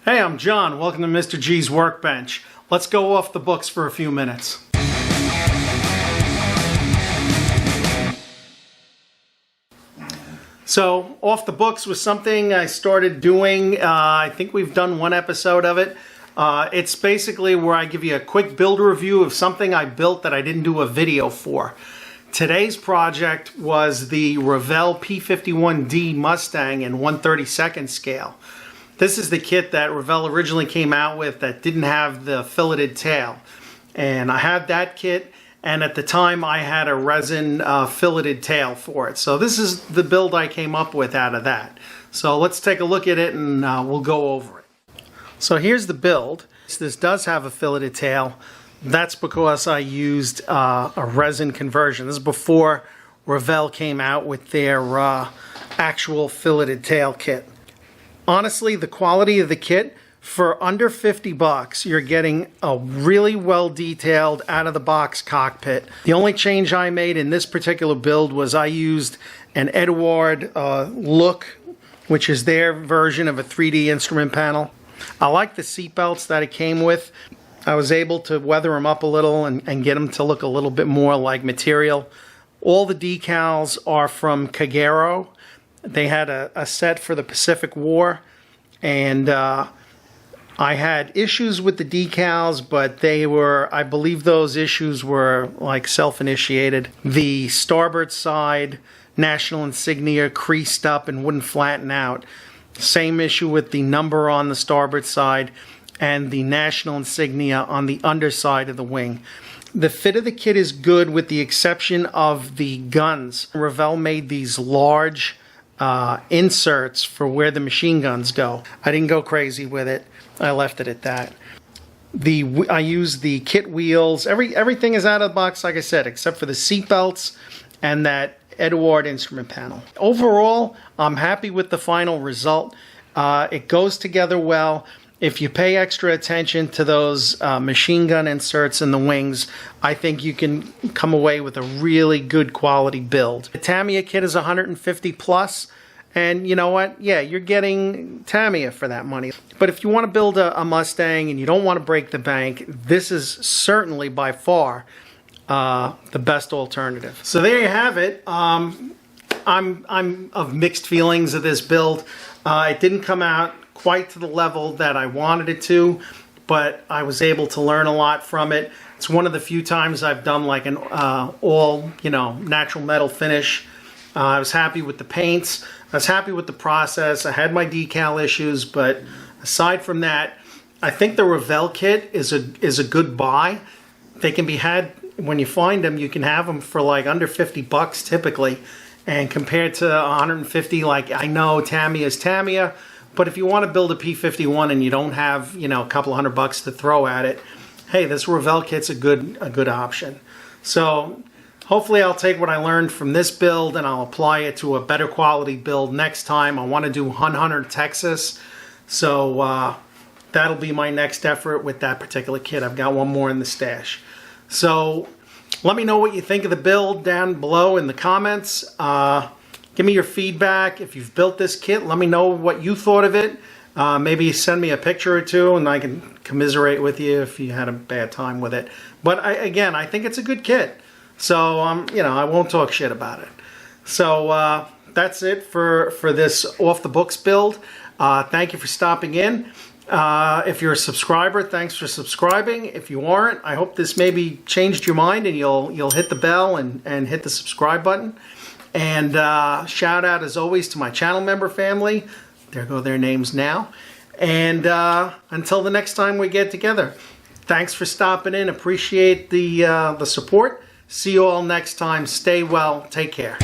Hey, I'm John. Welcome to Mr. G's Workbench. Let's go off the books for a few minutes. So, off the books was something I started doing. I think we've done one episode of it. It's basically where I give you a quick build review of something I built that I didn't do a video for. Today's project was the Revell P-51D Mustang in 1/32 scale. This is the kit that Revell originally came out with that didn't have the filleted tail. And I had that kit, and at the time I had a resin filleted tail for it. So this is the build I came up with out of that. So let's take a look at it and we'll go over it. So here's the build. This does have a filleted tail. That's because I used a resin conversion. This is before Revell came out with their actual filleted tail kit. Honestly, the quality of the kit, for under 50 bucks, you're getting a really well detailed out-of-the-box cockpit. The only change I made in this particular build was I used an Eduard look, which is their version of a 3D instrument panel. I like the seat belts that it came with. I was able to weather them up a little and get them to look a little bit more like material. All the decals are from Kagero. They had a set for the Pacific War, and I had issues with the decals, but they were, I believe those issues were like self-initiated. The starboard side national insignia creased up and wouldn't flatten out. Same issue with the number on the starboard side and the national insignia on the underside of the wing. The fit of the kit is good with the exception of the guns. Revell made these large inserts for where the machine guns go. I didn't go crazy with it. I left it at that. I used the kit wheels. Everything is out of the box, like I said, except for the seat belts and that Eduard instrument panel. Overall, I'm happy with the final result. It goes together well. If you pay extra attention to those machine gun inserts in the wings, I think you can come away with a really good quality build. The Tamiya kit is 150 plus, and you know what? Yeah, you're getting Tamiya for that money. But if you want to build a Mustang and you don't want to break the bank, this is certainly by far the best alternative. So there you have it. I'm of mixed feelings of this build. It didn't come out quite to the level that I wanted it to, but I was able to learn a lot from it. It's one of the few times I've done like an all, natural metal finish. I was happy with the paints. I was happy with the process. I had my decal issues, but aside from that, I think the Revell kit is a good buy. They can be had when you find them. You can have them for like under 50 bucks typically, and compared to 150, like I know Tamiya is Tamiya. But if you want to build a P-51 and you don't have, a couple $100 bucks to throw at it, hey, this Revell kit's a good option. So hopefully I'll take what I learned from this build and I'll apply it to a better quality build next time. I want to do Hunt Hunter, Texas. So that'll be my next effort with that particular kit. I've got one more in the stash. So let me know what you think of the build down below in the comments. Give me your feedback. If you've built this kit, let me know what you thought of it. Maybe send me a picture or two and I can commiserate with you if you had a bad time with it. But again, I think it's a good kit. So, I won't talk shit about it. So that's it for this off the books build. Thank you for stopping in. If you're a subscriber, thanks for subscribing. If you aren't, I hope this maybe changed your mind and you'll hit the bell and hit the subscribe button. And shout out as always to my channel member family. There go their names now. And until the next time we get together, thanks for stopping in. Appreciate the support. See you all next time. Stay well. Take care.